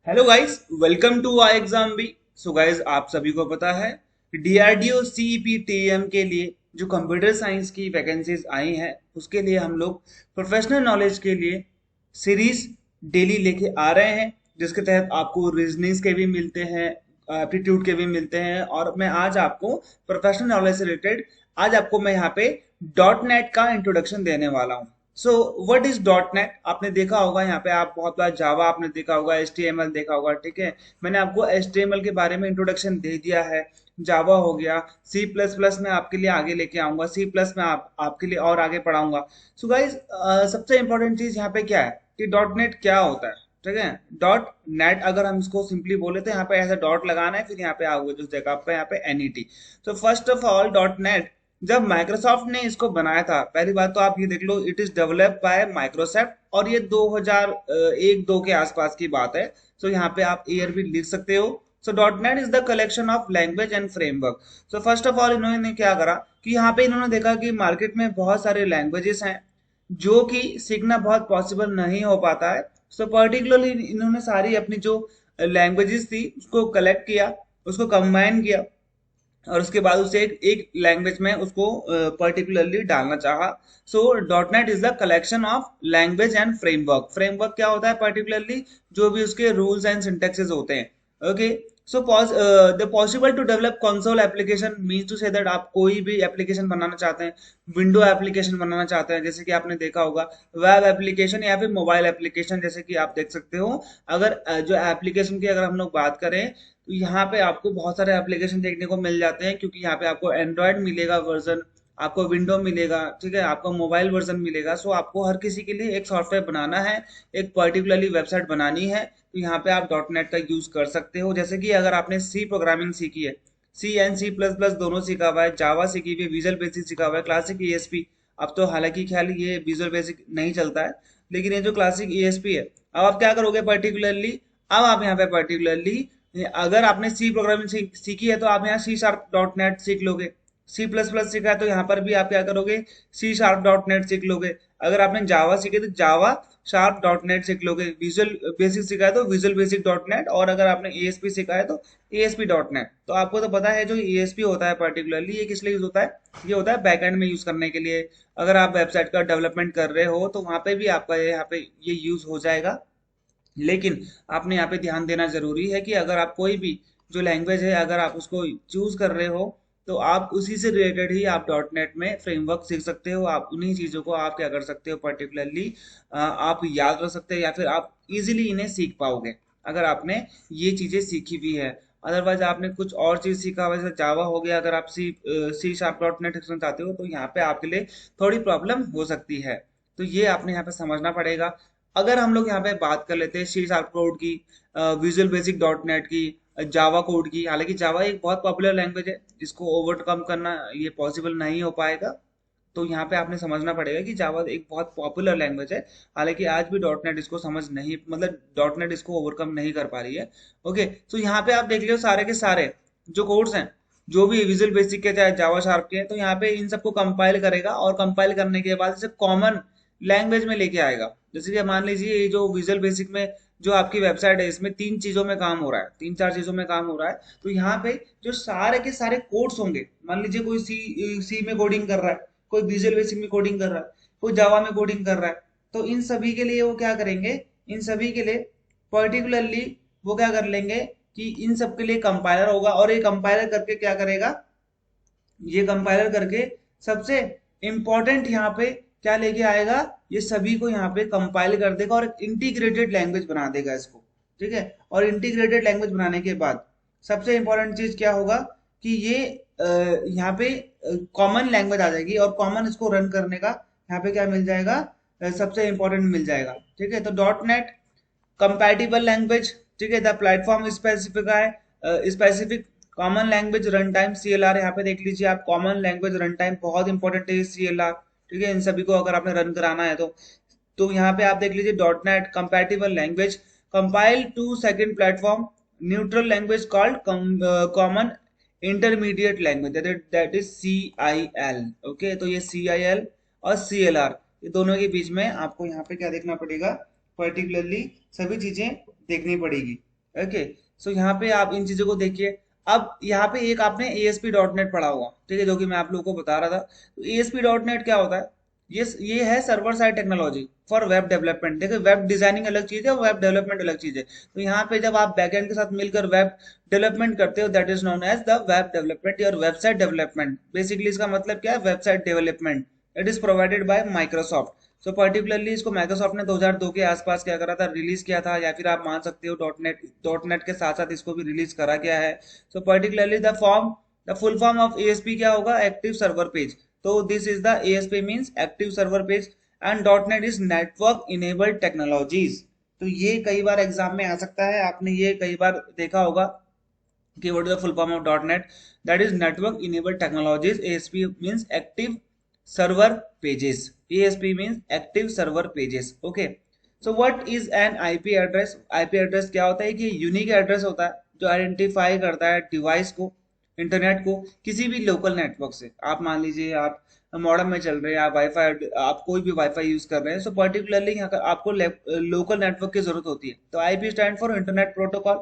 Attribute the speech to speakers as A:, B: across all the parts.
A: Hello guys, welcome to I exam B. So guys, आप सभी को पता है डीआरडीओ सीईपीटीएम के लिए जो कंप्यूटर साइंस की वैकेंसीज आई हैं उसके लिए हम लोग प्रोफेशनल नॉलेज के लिए सीरीज डेली लेके आ रहे हैं, जिसके तहत आपको रीजनिंग्स के भी मिलते हैं, एप्टीट्यूड के भी मिलते हैं। और मैं आज आपको प्रोफेशनल नॉलेज से रिलेटेड आज आपको मैं यहाँ पे डॉट नेट का इंट्रोडक्शन देने वाला हूँ। So what is dot net? आपने देखा होगा यहाँ पे, आप बहुत बार जावा आपने देखा होगा, एचटीएमएल देखा होगा, ठीक है। मैंने आपको एचटीएमएल के बारे में इंट्रोडक्शन दे दिया है। जावा हो गया, सी प्लस प्लस में आपके लिए आगे लेके आऊंगा, सी प्लस में आपके लिए और आगे पढ़ाऊंगा। सो गाइज, सबसे इंपॉर्टेंट चीज यहाँ पे क्या है कि डॉट नेट क्या होता है, ठीक है। डॉट नेट अगर हम इसको सिंपली बोले तो यहाँ पे ऐसा डॉट लगाना है, फिर यहाँ पे आओगे जो जगह पे यहाँ पे एनईटी। तो first of all dot net जब माइक्रोसॉफ्ट ने इसको बनाया था, पहली बात तो आप ये देख लो, it is developed by Microsoft, और ये 2001-2 के आसपास की बात है। सो यहाँ पे आप ईयर भी लिख सकते हो। So dot net is the collection of language and framework. So first of all इन्होंने क्या करा कि यहाँ पे इन्होंने देखा कि मार्केट में बहुत सारे लैंग्वेजेस हैं जो कि सीखना बहुत पॉसिबल नहीं हो पाता है। सो पर्टिकुलरली इन्होंने सारी अपनी जो लैंग्वेजेस थी उसको कलेक्ट किया, उसको कंबाइन किया, और उसके बाद उसे एक लैंग्वेज में उसको पर्टिकुलरली डालना चाहा। So dot net is the collection of language and framework. Framework क्या होता है? पर्टिकुलरली जो भी उसके रूल्स एंड सिंटेक्सेस होते हैं। Okay, so the possible to develop console application means to say that आप कोई भी एप्लीकेशन बनाना चाहते हैं, विंडो एप्लीकेशन बनाना चाहते हैं, जैसे कि आपने देखा होगा वेब एप्लीकेशन या फिर मोबाइल एप्लीकेशन, जैसे कि आप देख सकते हो। अगर जो एप्लीकेशन की अगर हम लोग बात करें तो यहाँ पे आपको बहुत सारे एप्लीकेशन देखने को मिल जाते हैं, क्योंकि यहाँ पे आपको एंड्रॉयड मिलेगा वर्जन, आपको विंडो मिलेगा, ठीक है, आपको मोबाइल वर्जन मिलेगा। सो आपको हर किसी के लिए एक सॉफ्टवेयर बनाना है, एक पर्टिकुलरली वेबसाइट बनानी है, तो यहाँ पे आप डॉट नेट का यूज कर सकते हो। जैसे कि अगर आपने सी प्रोग्रामिंग सीखी है, सी एंड सी प्लस प्लस दोनों सीखा हुआ है, जावा सीखी हुई है, विजुअल बेसिक सीखा हुआ है, क्लासिक ईएसपी। अब तो हालांकि ख्याल ये विजुअल बेसिक नहीं चलता है, लेकिन ये जो क्लासिक ईएसपी है, अब आप क्या करोगे पर्टिकुलरली, अब आप यहाँ पे पर्टिकुलरली अगर आपने सी प्रोग्रामिंग सीखी है तो आप यहाँ सी शार्प डॉट नेट सीख लोगे। सी प्लस प्लस सीखा है तो यहाँ पर भी आप क्या करोगे, सी शार्प डॉट नेट सीख लोगे। अगर आपने जावा सीखे तो जावा शार्प डॉट नेट सीख लोगे। विजुअल बेसिक सीखा है तो विजुअल बेसिक डॉट नेट, और अगर आपने एएसपी सीखा है तो एएसपी डॉट नेट। तो आपको तो पता है जो एएसपी होता है पर्टिकुलरली ये किस लिए यूज होता है, ये होता है बैकएंड में यूज करने के लिए। अगर आप वेबसाइट का डेवलपमेंट कर रहे हो तो वहां पे भी आपका यहाँ पे ये यूज हो जाएगा। लेकिन आपने यहाँ पे ध्यान देना जरूरी है कि अगर आप कोई भी जो लैंग्वेज है अगर आप उसको चूज कर रहे हो तो आप उसी से रिलेटेड ही आप डॉट नेट में फ्रेमवर्क सीख सकते हो। आप उन्हीं चीजों को आप क्या कर सकते हो पर्टिकुलरली आप याद रख सकते हो, या फिर आप इजीली इन्हें सीख पाओगे अगर आपने ये चीजें सीखी हुई है। अदरवाइज आपने कुछ और चीज सीखा हुआ, जैसे जावा हो गया, अगर आप सी शार्प डॉट नेट सीखना चाहते हो तो यहाँ पे आपके लिए थोड़ी प्रॉब्लम हो सकती है। तो ये आपने यहाँ पे समझना पड़ेगा। अगर हम लोग यहाँ पे बात कर लेते हैं सी शार्प कोड की, विजुअल बेसिक डॉट नेट की, जावा कोड की, हालांकि जावा एक बहुत पॉपुलर लैंग्वेज है जिसको ओवरकम करना ये पॉसिबल नहीं हो पाएगा। तो यहाँ पे आपने समझना पड़ेगा कि जावा एक बहुत पॉपुलर लैंग्वेज है, हालांकि आज भी डॉट नेट इसको समझ नहीं, मतलब डॉट नेट इसको ओवरकम नहीं कर पा रही है। ओके, तो यहाँ पे आप देख लियो सारे के सारे जो कोड्स हैं, जो भी विजुअल बेसिक के चाहे जावा शार्प के हैं, तो यहाँ पे इन सबको कंपाइल करेगा, और कंपाइल करने के बाद इसे कॉमन लैंग्वेज में लेके आएगा। जैसे कि मान लीजिए ये जो विजुअल बेसिक में जो आपकी वेबसाइट है, इसमें तीन चीजों में काम हो रहा है, तीन चार चीजों में काम हो रहा है। तो यहाँ पे जो सारे के सारे कोड्स होंगे, मान लीजिए कोई सी में कोडिंग कर रहा है, कोई विजुअल बेसिक में कोडिंग कर रहा है, कोई जावा में कोडिंग कर रहा है, तो इन सभी के लिए वो क्या करेंगे, इन सभी के लिए पर्टिकुलरली वो क्या कर लेंगे कि इन सब के लिए कंपाइलर होगा, और ये कंपाइलर करके क्या करेगा, ये कंपाइलर करके सबसे इंपॉर्टेंट यहाँ पे क्या लेके आएगा, ये सभी को यहाँ पे कंपाइल कर देगा और एक इंटीग्रेटेड लैंग्वेज बना देगा इसको, ठीक है। और इंटीग्रेटेड लैंग्वेज बनाने के बाद सबसे इंपॉर्टेंट चीज क्या होगा कि ये यहाँ पे कॉमन लैंग्वेज आ जाएगी, और कॉमन इसको रन करने का यहाँ पे क्या मिल जाएगा, सबसे इंपॉर्टेंट मिल जाएगा, ठीक है। तो डॉट नेट कंपैटिबल लैंग्वेज, ठीक है, द प्लेटफॉर्म स्पेसिफिक है, specific common language run time CLR. यहाँ पे देख लीजिए आप, कॉमन लैंग्वेज रन टाइम बहुत इंपॉर्टेंट है सीएलआर, ठीक है। इन सभी को अगर आपने रन कराना है तो यहाँ पे आप देख लीजिए dot net compatible language compile to second platform neutral language called common intermediate language, that is CIL। Okay, तो ये CIL और CLR, ये दोनों के बीच में आपको यहाँ पे क्या देखना पड़ेगा, पर्टिकुलरली सभी चीजें देखनी पड़ेगी। ओके। सो यहाँ पे आप इन चीजों को देखिए। अब यहाँ पे एक आपने ASP.NET पढ़ा होगा, ठीक है, जो कि मैं आप लोगों को बता रहा था। तो ASP.NET क्या होता है? ये है server side technology for web development. देखिए, वेब डिजाइनिंग अलग चीज है और वेब डेवलपमेंट अलग चीज है। तो यहाँ पे जब आप बैकएंड के साथ मिलकर वेब डेवलपमेंट करते हो, that is known as the web development और वेबसाइट डेवलपमेंट। बेसिकली इसका मतलब क्या है? Website development. It is provided by Microsoft. So particularly इसको माइक्रोसॉफ्ट ने 2002 के आसपास क्या करा था, रिलीज किया था, या फिर आप मान सकते हो डॉट नेट के साथ साथ इसको भी रिलीज करा गया है। So particularly the full form of ASP क्या होगा? Active server page. तो this is the ASP means active server page and dot net is network enabled technologies. तो ये कई बार एग्जाम में आ सकता है, आपने ये कई बार देखा होगा कि what is the full form of .NET? That is network enabled technologies. ASP means active server pages. ASP means active server pages. Okay. So what is an IP address? IP address क्या होता है कि unique address होता है जो identify करता है device को, इंटरनेट को, किसी भी लोकल नेटवर्क से। आप मान लीजिए आप मॉडर्न में चल रहे हैं, आप वाईफाई, आप कोई भी वाईफाई यूज कर रहे हैं, सो पर्टिकुलरली यहाँ आपको लोकल नेटवर्क की जरूरत होती है। तो IP stand for internet protocol,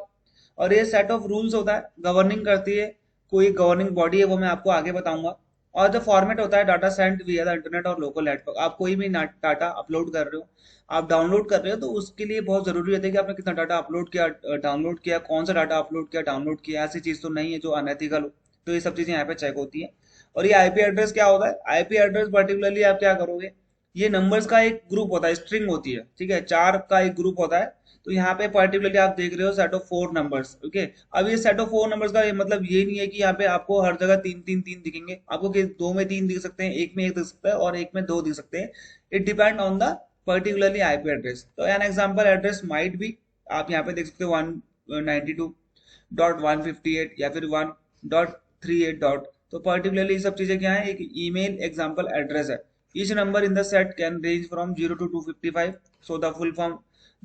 A: और ये सेट ऑफ रूल्स होता है, गवर्निंग करती है, कोई गवर्निंग बॉडी है, वो मैं आपको आगे बताऊंगा। और जो फॉर्मेट होता है data sent via the internet और लोकल नेटवर्क। आप कोई भी डाटा अपलोड कर रहे हो, आप डाउनलोड कर रहे हो, तो उसके लिए बहुत जरूरी होता है कि आपने कितना डाटा अपलोड किया, डाउनलोड किया, कौन सा डाटा अपलोड किया, डाउनलोड किया। ऐसी चीज तो नहीं है जो अनएथिकल हो। तो ये सब चीजें यहाँ पे चेक होती है। और ये आईपी एड्रेस क्या होता है? आईपी एड्रेस पर्टिकुलरली आप क्या करोगे, ये नंबर्स का एक ग्रुप होता है, स्ट्रिंग होती है, ठीक है, 4 का एक ग्रुप होता है। तो यहाँ पे पर्टिकुलरली आप देख रहे हो सेट ऑफ 4 नंबर्स। ओके। अब ये सेट ऑफ 4 नंबर्स का ये मतलब ये नहीं है कि यहाँ पे आपको हर जगह 3 3 3 दिखेंगे। आपको दो में 3 दिख सकते हैं, एक में 1 दिख सकता है और एक में 2 दिख सकते हैं। It depend on the particularly IP address. तो an example address might be, आप यहाँ पे देख सकते हो 192.158 या फिर 1.38 डॉट। तो पर्टिकुलरली ये सब चीजें क्या है? एक ईमेल एग्जांपल एड्रेस है। Each number in the set can range from 0 to 255। So the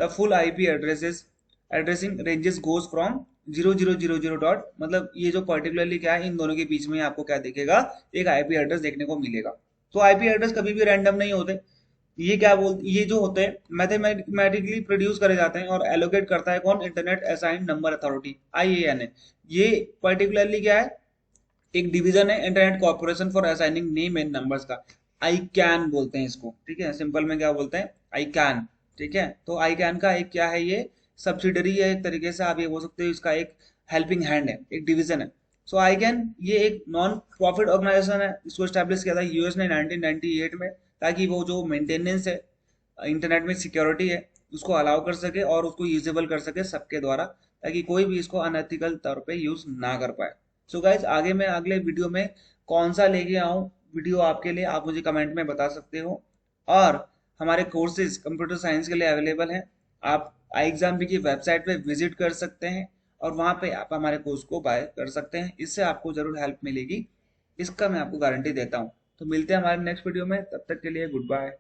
A: full IP addresses addressing ranges goes from 0000 dot, मतलब ये जो पर्टिकुलरली क्या है, इन दोनों के बीच में आपको क्या दिखेगा? एक IP एड्रेस देखने को मिलेगा। तो IP एड्रेस कभी भी रैंडम नहीं होते। ये क्या ये जो होते हैं मैथमेटिकली प्रोड्यूस करे जाते हैं और एलोकेट करता है कौन? Internet assign number authority, IANA। ये पर्टिकुलरली क्या है? एक डिवीजन है internet corporation for assigning name and numbers का। आई कैन बोलते हैं इसको, ठीक है, सिंपल में क्या बोलते हैं? I can. ठीक है, तो आई कैन का एक क्या है? ये सब्सिडरी है, एक तरीके से आप ये बोल सकते हो, इसका एक हेल्पिंग हैंड है, एक डिवीजन है। सो आई कैन ये एक नॉन प्रॉफिट ऑर्गेनाइजेशन है। इसको स्टैब्लिश किया था यूएस ने 1998 में, ताकि वो जो मेंटेनेंस है इंटरनेट में, सिक्योरिटी है, उसको अलाउ कर सके और उसको यूजेबल कर सके सबके द्वारा, ताकि कोई भी इसको अनएथिकल तौर पे यूज ना कर पाए। सो गाइज, आगे मैं अगले वीडियो में कौन सा लेके आऊं वीडियो आपके लिए, आप मुझे कमेंट में बता सकते हो। और हमारे कोर्सेज कंप्यूटर साइंस के लिए अवेलेबल हैं। आप आई एग्जाम की वेबसाइट पे विजिट कर सकते हैं और वहां पे आप हमारे कोर्स को बाय कर सकते हैं। इससे आपको जरूर हेल्प मिलेगी, इसका मैं आपको गारंटी देता हूँ। तो मिलते हैं हमारे नेक्स्ट वीडियो में, तब तक के लिए गुड बाय।